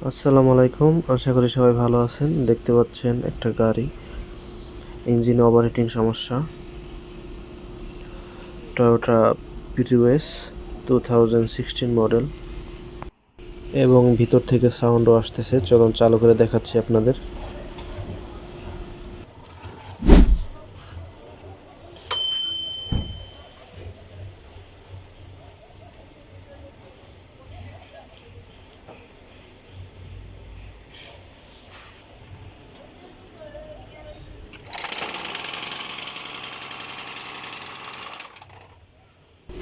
আসসালামু আলাইকুম, আশা করি সবাই ভালো আছেন। দেখতে পাচ্ছেন একটা গাড়ি ইঞ্জিন ওভারহিটিং সমস্যা, টয়োটা পিটিওএস 2016 মডেল, এবং ভিতর থেকে সাউন্ডও আসতেছে। চলুন চালু করে দেখাচ্ছি আপনাদের।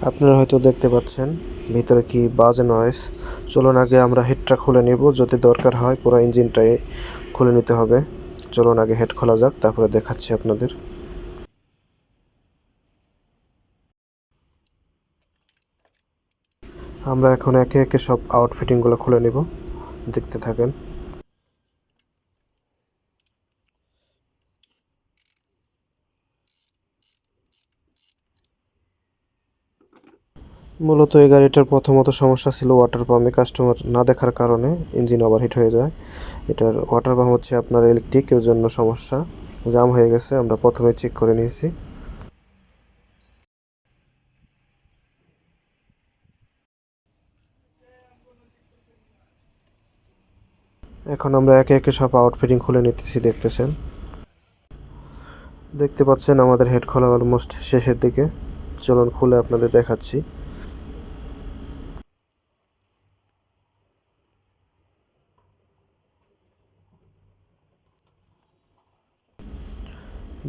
আপনারা হয়তো দেখতে পাচ্ছেন ভিতরে কি বাজে নয়েজ। চলুন আগে আমরা হেডটা খুলে নিব, যদি দরকার হয় পুরো ইঞ্জিনটাই খুলে নিতে হবে। চলুন আগে হেড খোলা যাক, তারপরে দেখাচ্ছি আপনাদের। আমরা এখন একে একে সব আউটফিটিংগুলো খুলে নিব, দেখতে থাকেন। মূলত এই গাড়িটার প্রথমত সমস্যা ছিল ওয়াটার পাম্পে, কাস্টমার না দেখার কারণে ইঞ্জিন ওভারহিট হয়ে যায়। এটার ওয়াটার পাম্প হচ্ছে আপনার ইলেকট্রিক, এর জন্য সমস্যা, জাম হয়ে গেছে। আমরা প্রথমে চেক করে নিয়েছি। এখন আমরা একে একে সব আউটফিটিং খুলে নিতেছি, দেখতে পাচ্ছেন আমাদের হেড খোলা অলমোস্ট শেষের দিকে। চলুন খুলে আপনাদের দেখাচ্ছি।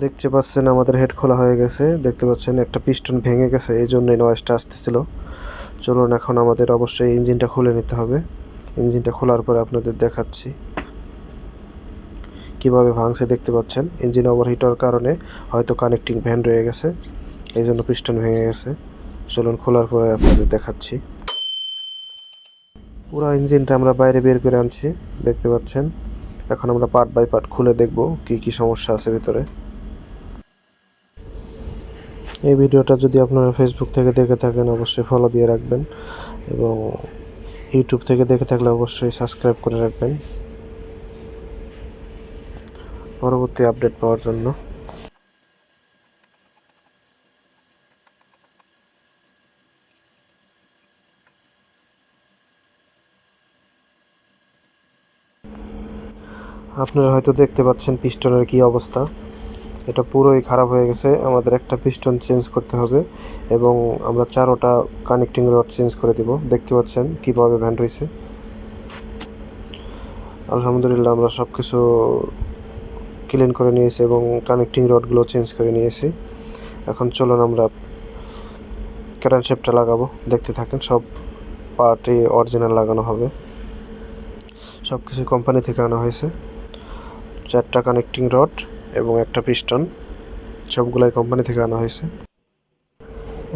দেখতে পাচ্ছেন আমাদের হেড খোলা হয়ে গেছে। দেখতে পাচ্ছেন একটা পিস্টন ভেঙে গেছে, এই জন্যই নয়েজটা আসতেছিল। চলুন এখন আমাদের অবশ্যই ইঞ্জিনটা খুলে নিতে হবে। ইঞ্জিনটা খোলার পরে আপনাদের দেখাচ্ছি কিভাবে ভাঙছে। দেখতে পাচ্ছেন ইঞ্জিন ওভারহিট হওয়ার কারণে হয়তো কানেক্টিং ভ্যান রয়ে গেছে, এই জন্য পিস্টন ভেঙে গেছে। চলুন খোলার পরে আপনাদের দেখাচ্ছি। পুরো ইঞ্জিনটা আমরা বাইরে বের করে আনছি, দেখতে পাচ্ছেন। এখন আমরা পার্ট বাই পার্ট খুলে দেখব কি কি সমস্যা আছে ভিতরে। এই ভিডিওটা যদি আপনারা ফেসবুক থেকে দেখে থাকেন অবশ্যই ফলো দিয়ে রাখবেন, এবং ইউটিউব থেকে দেখে থাকলে অবশ্যই সাবস্ক্রাইব করে রাখবেন পরবর্তী আপডেট পাওয়ার জন্য। আপনারা হয়তো দেখতে পাচ্ছেন পিস্টনের কি অবস্থা, এটা পুরোই খারাপ হয়ে গেছে। আমাদের একটা পিস্টন চেঞ্জ করতে হবে, এবং আমরা চারোটা কানেক্টিং রড চেঞ্জ করে দিব। দেখতে পাচ্ছেন কীভাবে ভ্যান রয়েছে। আলহামদুলিল্লাহ আমরা সব কিছু ক্লিন করে নিয়েছি এবং কানেক্টিং রডগুলো চেঞ্জ করে নিয়েছি। এখন চলুন আমরা ক্র্যানশ্যাফটটা লাগাবো, দেখতে থাকেন। সব পার্টই অরিজিনাল লাগানো হবে, সব কিছু কোম্পানি থেকে আনা হয়েছে। চারটা কানেক্টিং রড এবং একটা পিস্টন, সবগুলাই কোম্পানি থেকে আনা হয়েছে,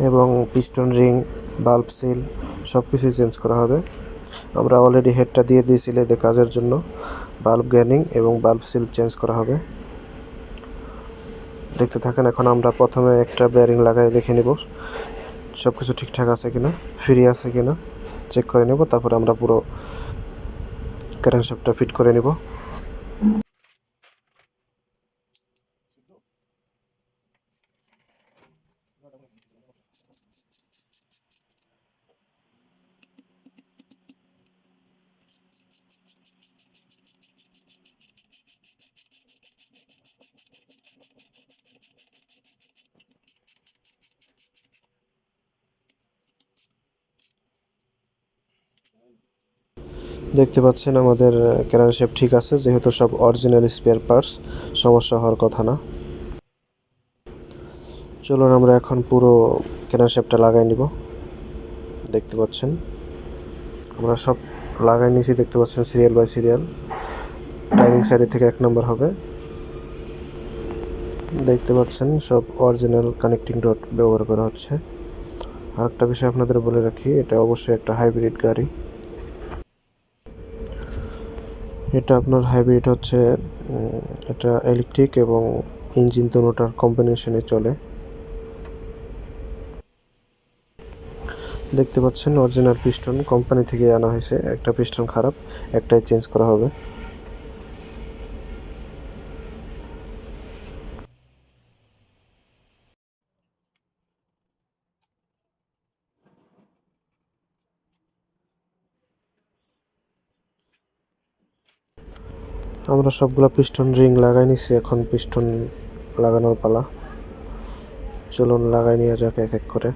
এবং পিস্টন রিং, বাল্ব সিল সব কিছুই চেঞ্জ করা হবে। আমরা অলরেডি হেডটা দিয়ে দিয়েছি এদের কাজের জন্য। বাল্ব গ্যানিং এবং বাল্ব সিল চেঞ্জ করা হবে, দেখতে থাকেন। এখন আমরা প্রথমে একটা বেয়ারিং লাগাই দেখে নিব সব কিছু ঠিকঠাক আছে কিনা, ফ্রি আছে কিনা চেক করে নেব। তারপরে আমরা পুরো ক্র্যানশ্যাফটটা ফিট করে নিব। দেখতে পাচ্ছেন আমাদের ক্র্যানশ্যাফট ঠিক আছে, যেহেতু সব অরিজিনাল স্পেয়ার পার্টস, সমস্যা হওয়ার কথা না। চলুন আমরা এখন পুরো ক্র্যানশ্যাফটটা লাগাই নিব। দেখতে পাচ্ছেন আমরা সব লাগাই নিয়েছি, দেখতে পাচ্ছেন সিরিয়াল বাই সিরিয়াল। টাইমিং সাইডের থেকে 1 নম্বর হবে। দেখতে পাচ্ছেন সব অরিজিনাল কানেক্টিং রড ব্যবহার করা হচ্ছে। আরেকটা বিষয় আপনাদের বলে রাখি, এটা অবশ্যই একটা হাইব্রিড গাড়ি। এটা আপনার হাইব্রিড হচ্ছে, এটা ইলেকট্রিক এবং ইঞ্জিন দুটোটার কম্বিনেশনে চলে। দেখতে পাচ্ছেন অরিজিনাল পিস্টন কোম্পানি থেকে আনা হয়েছে। একটা পিস্টন খারাপ, একটাই চেঞ্জ করা হবে। আমরা সবগুলা পিস্টন রিং লাগাই নিছি, এখন পিস্টন লাগানোর পালা। চলুন লাগাই নিয়ে যাক এক এক করে।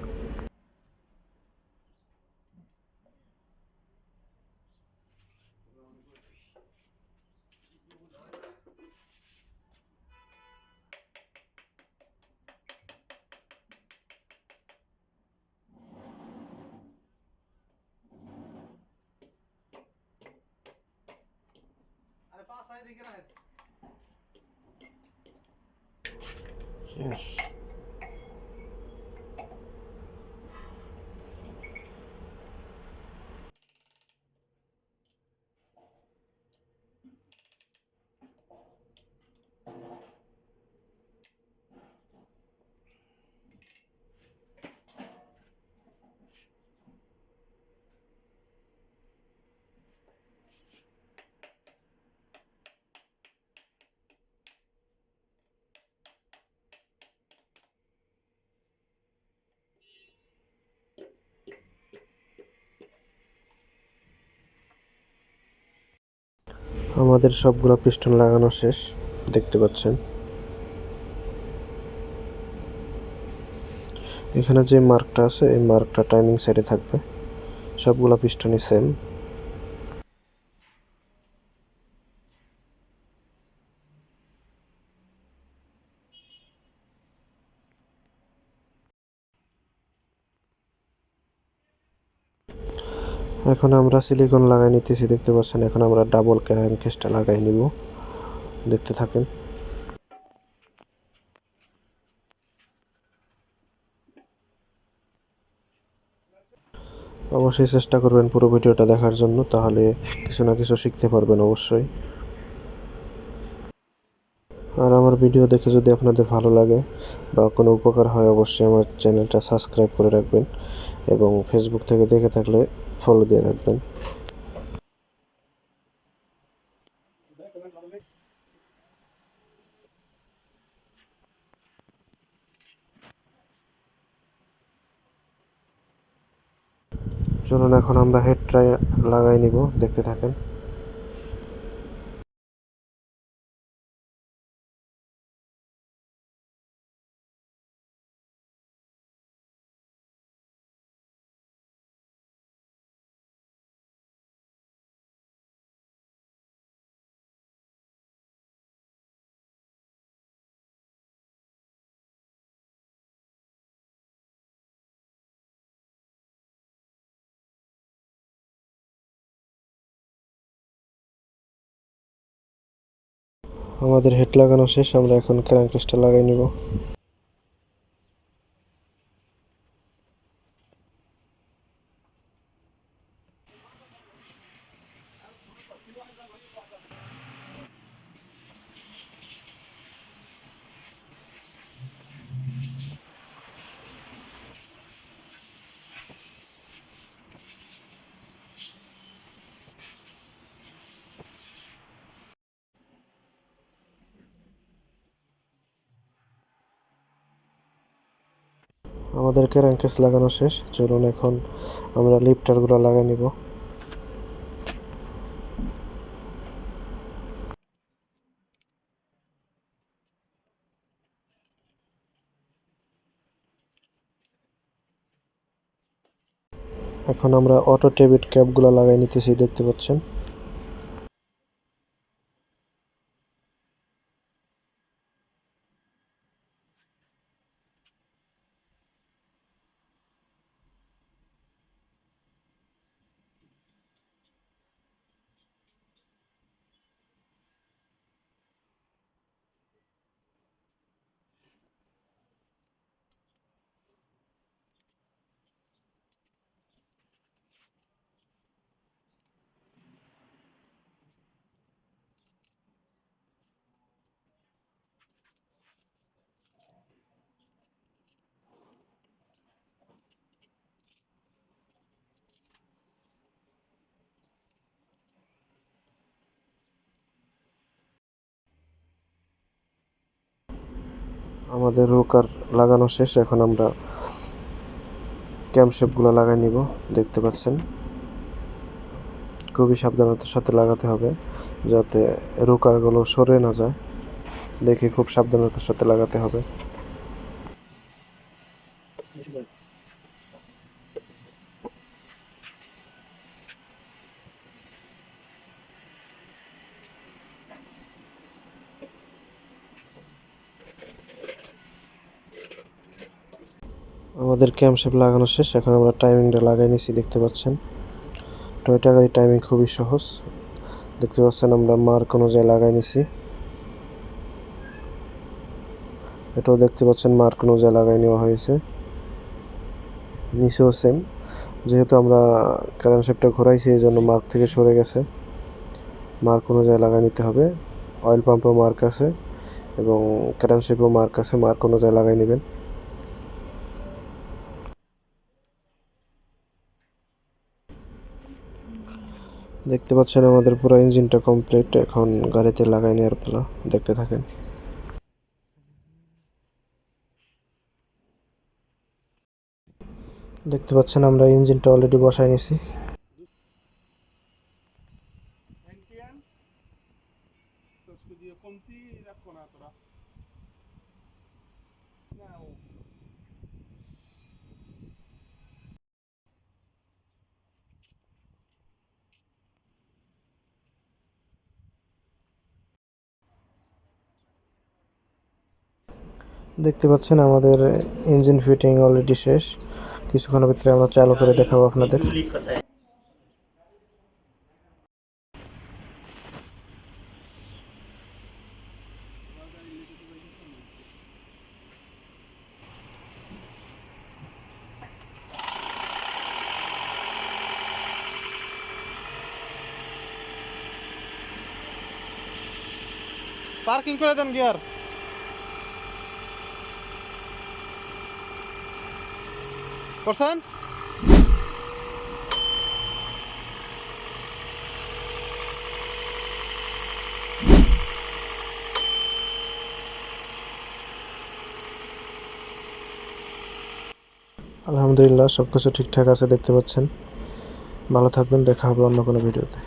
শেষ। আমাদের সবগুলো পিস্টন লাগানো শেষ, দেখতে পাচ্ছেন। এখানে যে মার্কটা আছে এই মার্কটা টাইমিং সাইডে থাকবে। সবগুলো পিস্টনই সেম। এখন আমরা সিলিকন লাগাই নিতেছি, দেখতে পাচ্ছেন। এখন আমরা ডাবল ক্র্যাঙ্ককেসটা লাগাই নিব, দেখতে থাকেন। অবশ্যই চেষ্টা করবেন পুরো ভিডিওটা দেখার জন্য, তাহলে কিছু না কিছু শিখতে পারবেন অবশ্যই। আর আমার ভিডিও দেখে যদি আপনাদের ভালো লাগে বা কোনো উপকার হয়, অবশ্যই আমার চ্যানেলটা সাবস্ক্রাইব করে রাখবেন এবং ফেসবুক থেকে দেখে থাকলে ফলো দিয়ে রাখবেন। চলুন এখন আমরা হেড ট্রাই লাগাই নিব, দেখতে থাকেন। আমাদের হেড লাগানো শেষ, আমরা এখন ক্র্যাঙ্ককেসটা লাগাই নিব। আমাদের ক্র্যাঙ্ককেস লাগানো শেষ। চলুন এখন আমরা লিফটারগুলো লাগাই নিব। এখন আমরা অটো টেবিট ক্যাপগুলো লাগাই নিতেছি, দেখতে পাচ্ছেন। আমাদের রোকার লাগানো শেষ, এখন আমরা ক্যামশেপগুলো লাগাই নিব। দেখতে পাচ্ছেন খুবই সাবধানতার সাথে লাগাতে হবে যাতে রোকারগুলো সরে না যায়, দেখে খুব সাবধানতার সাথে লাগাতে হবে। আমাদের ক্যামশেপ লাগানো শেষ, এখন আমরা টাইমিংটা লাগাই নিছি। দেখতে পাচ্ছেন টয়োটা গাড়ির টাইমিং খুবই সহজ। দেখতে পাচ্ছেন আমরা মার্ক অনুযায়ী লাগাই নিছি। এটাও দেখতে পাচ্ছেন মার্ক অনুযায়ী লাগাই নেওয়া হয়েছে। নিচেও সেম, যেহেতু আমরা কারেন্ট শেপটা ঘোরাইছি এই জন্য মার্ক থেকে সরে গেছে। মার্ক অনুযায়ী লাগাই নিতে হবে। অয়েল পাম্পেও মার্ক আছে এবং কারেন্ট শেপেও মার্ক আছে, মার্ক অনুযায়ী লাগাই নেবেন। দেখতে পাচ্ছেন আমাদের পুরো ইঞ্জিনটা কমপ্লিট, এখন গাড়িতে লাগাই নেওয়ার পালা। দেখতে থাকেন। দেখতে পাচ্ছেন আমরা ইঞ্জিনটা অলরেডি বসাই নিছি। দেখতে পাচ্ছেন আমাদের ইঞ্জিন ফিটিং অলরেডি শেষ। কিছুক্ষণের ভিতরে আমরা চালু করে দেখাবো আপনাদের। পার্কিং করে দেন গিয়ার। করছেন? আলহামদুলিল্লাহ সবকিছু ঠিকঠাক আছে। দেখতে পাচ্ছেন। ভালো থাকবেন, দেখা হবে অন্য কোনো ভিডিওতে।